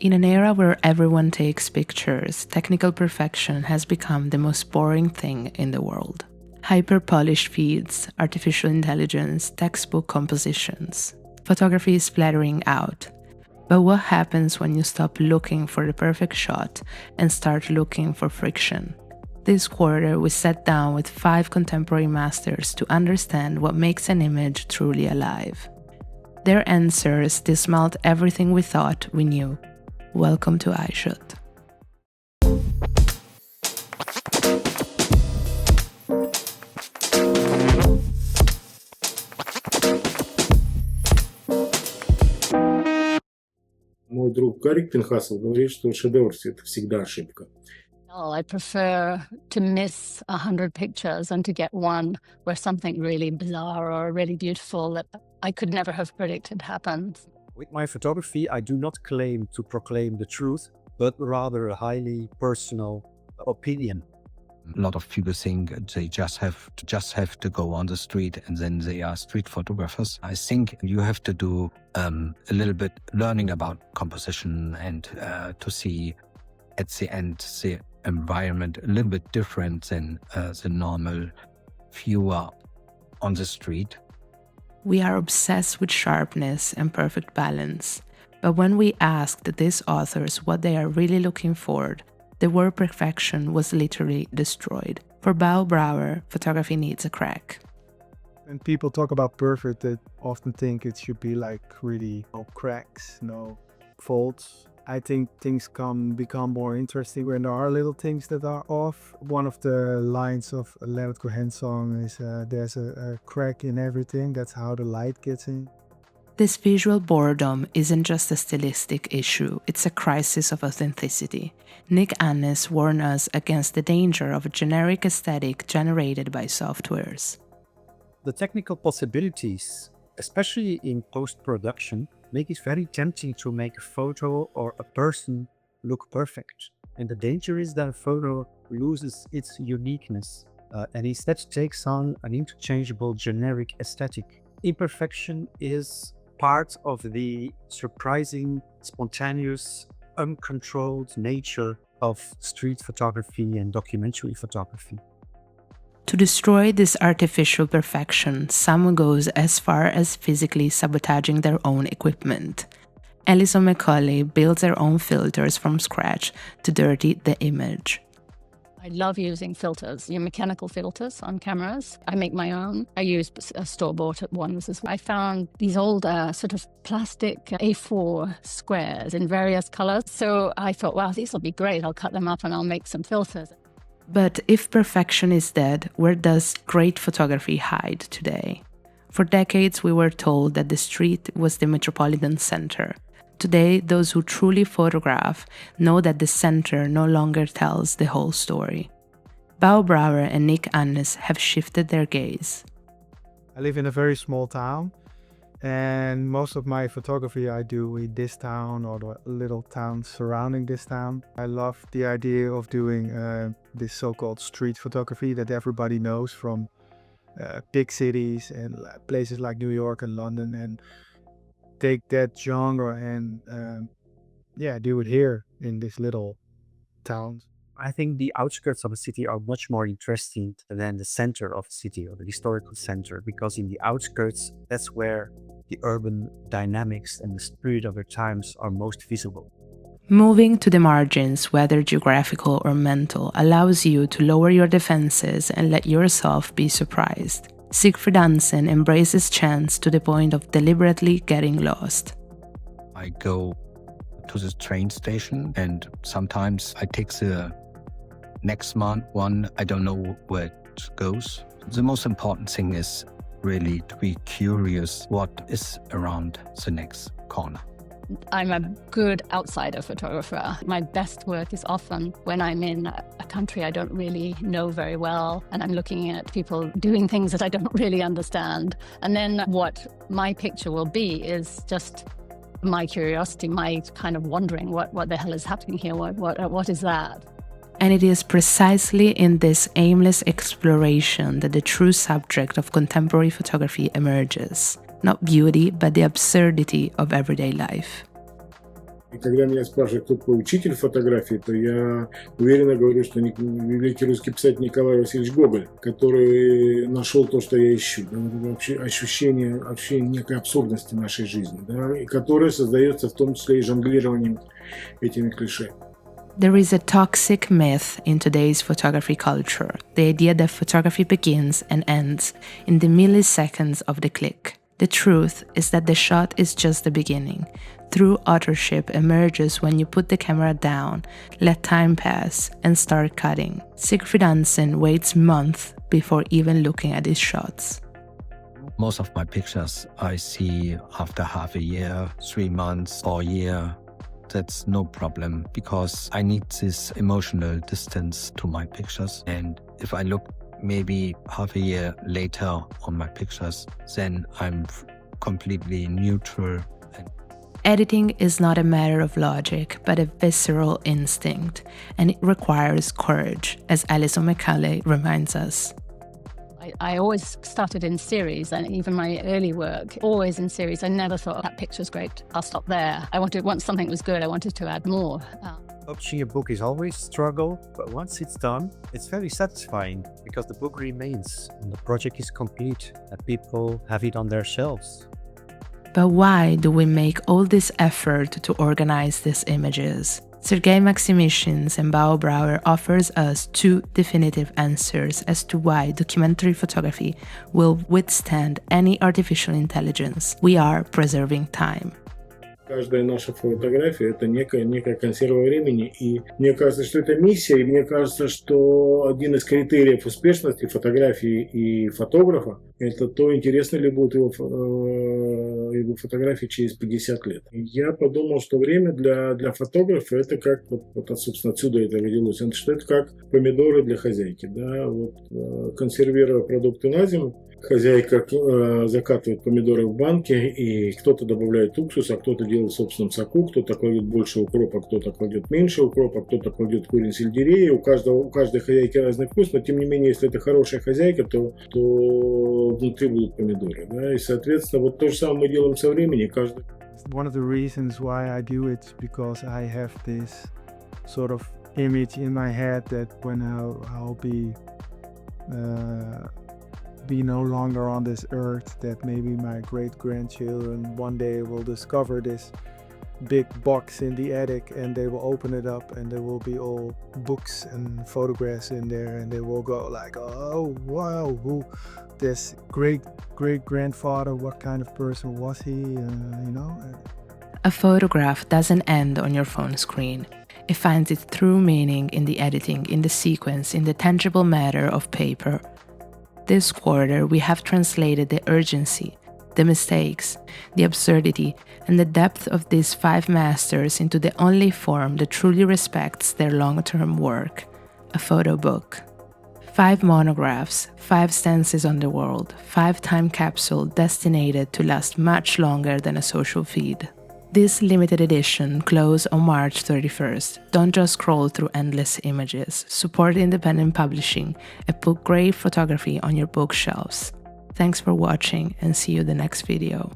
In an era where everyone takes pictures, technical perfection has become the most boring thing in the world. Hyper-polished feeds, artificial intelligence, textbook compositions. Photography is flattering out. But what happens when you stop looking for the perfect shot and start looking for friction? This quarter, we sat down with 5 contemporary masters to understand what makes an image truly alive. Their answers dismantled everything we thought we knew. Welcome to Eyeshot. Мой друг Гарик Пинхасов говорит, что шедевр – это всегда ошибка. I prefer to miss 100 pictures and to get one where something really bizarre or really beautiful that I could never have predicted happens. With my photography, I do not claim to proclaim the truth, but rather a highly personal opinion. A lot of people think they just have to go on the street and then they are street photographers. I think you have to do a little bit learning about composition and to see at the end the environment a little bit different than the normal viewer on the street. We are obsessed with sharpness and perfect balance, but when we asked these authors what they are really looking for, the word perfection was literally destroyed. For Bouwe Brouwer, photography needs a crack. When people talk about perfect, they often think it should be like really no cracks, no faults. I think things can become more interesting when there are little things that are off. One of the lines of a Leonard Cohen song is there's a crack in everything, that's how the light gets in. This visual boredom isn't just a stylistic issue, it's a crisis of authenticity. Nick Annes warned us against the danger of a generic aesthetic generated by softwares. The technical possibilities, especially in post-production, make it very tempting to make a photo or a person look perfect. And the danger is that a photo loses its uniqueness and instead takes on an interchangeable generic aesthetic. Imperfection is part of the surprising, spontaneous, uncontrolled nature of street photography and documentary photography. To destroy this artificial perfection, someone goes as far as physically sabotaging their own equipment. Alison McCauley builds her own filters from scratch to dirty the image. I love using filters, mechanical filters on cameras. I make my own. I use store-bought ones as well. I found these old sort of plastic A4 squares in various colors. So I thought, wow, these will be great. I'll cut them up and I'll make some filters. But if perfection is dead, where does great photography hide today? For decades, we were told that the street was the metropolitan center. Today, those who truly photograph know that the center no longer tells the whole story. Bouwe Brouwer and Nick Annes have shifted their gaze. I live in a very small town, and most of my photography I do in this town or the little towns surrounding this town. I love the idea of doing this so-called street photography that everybody knows from big cities and places like New York and London, and take that genre and do it here in this little town. I think the outskirts of a city are much more interesting than the center of a city or the historical center, because in the outskirts, that's where the urban dynamics and the spirit of their times are most visible. Moving to the margins, whether geographical or mental, allows you to lower your defenses and let yourself be surprised. Siegfried Hansen embraces chance to the point of deliberately getting lost. I go to the train station and sometimes I take the next one. I don't know where it goes. The most important thing is really to be curious what is around the next corner. I'm a good outsider photographer. My best work is often when I'm in a country I don't really know very well and I'm looking at people doing things that I don't really understand. And then what my picture will be is just my curiosity, my kind of wondering what the hell is happening here? What is that? And it is precisely in this aimless exploration that the true subject of contemporary photography emerges. Not beauty, but the absurdity of everyday life. И когда меня спрашивают, кто такой учитель фотографии, то я уверенно говорю, что великий русский писатель Николай Васильевич Гоголь, который нашел то, что я ищу. Да, вообще ощущение вообще некой абсурдности нашей жизни, да, и которое создается в том числе и жонглированием этими клише. There is a toxic myth in today's photography culture, the idea that photography begins and ends in the milliseconds of the click. The truth is that the shot is just the beginning. True authorship emerges when you put the camera down, let time pass, and start cutting. Siegfried Hansen waits months before even looking at his shots. Most of my pictures I see after half a year, 3 months, or a year. That's no problem because I need this emotional distance to my pictures. And if I look maybe half a year later on my pictures, then I'm completely neutral. Editing is not a matter of logic, but a visceral instinct, and it requires courage, as Alison McCauley reminds us. I always started in series, and even my early work, always in series. I never thought that picture's great, I'll stop there. Once something was good, I wanted to add more. Publishing a book is always a struggle, but once it's done, it's very satisfying because the book remains and the project is complete and people have it on their shelves. But why do we make all this effort to organize these images? Sergey Maximishin and Bouwe Brouwer offers us 2 definitive answers as to why documentary photography will withstand any artificial intelligence. We are preserving time. Каждая наша фотография – это некая консерва времени. И мне кажется, что это миссия, и мне кажется, что один из критериев успешности фотографии и фотографа – это то, интересны ли будут его фотографии через 50 лет. Я подумал, что время для фотографа – это как, собственно, отсюда это родилось, что это как помидоры для хозяйки. Да? Консервируя продукты на зиму, хозяйка закатывает помидоры в банки, и кто-то добавляет уксус, а кто-то делает в собственном соку, кто-то кладет больше укропа, кто-то кладет меньше укропа, кто-то кладет корень сельдерея. У каждой хозяйки разный вкус, но тем не менее, если это хорошая хозяйка, то внутри будут помидоры. Да? И, соответственно, вот то же самое мы делаем со временем. One of the reasons why I do it is because I have this sort of image in my head that when I'll be no longer on this earth, that maybe my great-grandchildren one day will discover this big box in the attic and they will open it up and there will be all books and photographs in there and they will go like, oh wow, who this great-grandfather, what kind of person was he, you know? A photograph doesn't end on your phone screen. It finds its true meaning in the editing, in the sequence, in the tangible matter of paper. This quarter, we have translated the urgency, the mistakes, the absurdity, and the depth of these 5 masters into the only form that truly respects their long-term work, a photo book. 5 monographs, 5 stances on the world, 5 time capsules destined to last much longer than a social feed. This limited edition closed on March 31st. Don't just scroll through endless images. Support independent publishing and put great photography on your bookshelves. Thanks for watching and see you in the next video.